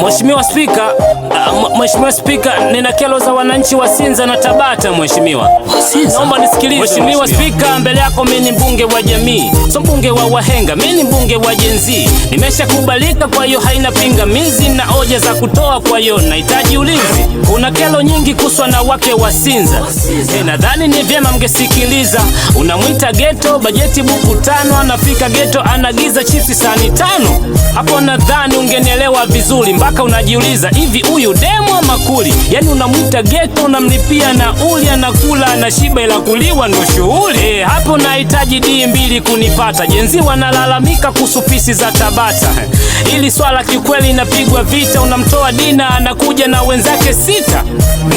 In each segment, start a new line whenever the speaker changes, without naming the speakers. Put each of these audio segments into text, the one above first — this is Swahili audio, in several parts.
Mheshimiwa Spika, nina kero za wananchi wa Sinza na Tabata mheshimiwa. Naomba nisikilize. Mheshimiwa Spika, mbele yako mimi ni mbunge wa jamii, so mbunge wa wahenga, mimi ni mbunge wa Gen Z. Nimeshakubalika, kwa hiyo haina pingamizi na hoja za kutoa, kwa hiyo nahitaji ulinzi. Kuna kero nyingi kuswa na wake wa Sinza. Nadhani ni vyema mngesikiliza. Unamwita ghetto, bajeti buku 5, anafika ghetto anagiza chipsi sani 5. Hapo nadhani ungenielewa vizuri, mpaka unajiuliza hivi huyu demo ama kuli? Yani unamwita ghetto, unamlipia nauli, anakula anashiba, ila kuliwa ndo shughuli. Hapo nahitaji D2 kunipata. Jenzi wanalalamika kuhusu pisi za Tabata. Ili swala kikweli inapigwa vita. Unamtoa Dina anakuja na wenzake 6.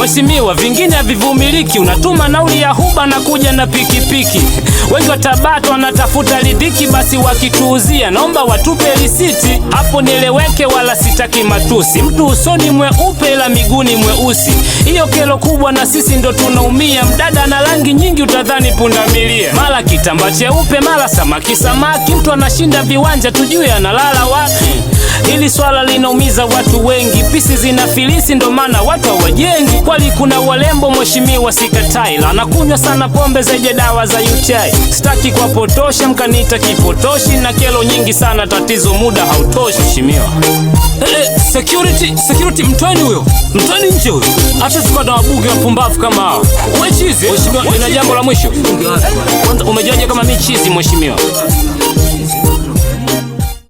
Mheshimiwa, vingine havivumiliki. Unatuma nauli ya huba na kuja na pikipiki. Wengi wa Tabata wanatafuta ridhiki, basi wakituuzia naomba watupe risiti. Hapo nieleweke, wala sitaki matusi. Mtu usoni mweupe ila miguuni mweusi. Hiyo kero kubwa na sisi ndo tunaumia. Mdada na rangi nyingi utadhani pundamilia. Mara kitamba cheupe, mara samaki. Mtu anashinda viwanja, tujue analala wapi. Hili swala linaumiza watu wengi. Pisi zinafilisi, ndo maana watu hawajengi. Kwali kuna walembo mheshimiwa, sikatai, la nakunywa sana pombe zaidi dawa za UTI. Sitaki kuwapotosha mkaniita kipotoshi, na kero nyingi sana, tatizo muda hautoshi mheshimiwa.
Security, mtoeni huyo. Mtoeni nje huyo.
Acha tukada wabunge wapumbavu kama hao.
Wewe chizi.
Mheshimiwa, ina jambo la mwisho. Kwanza umejaje kama mimi chizi mheshimiwa?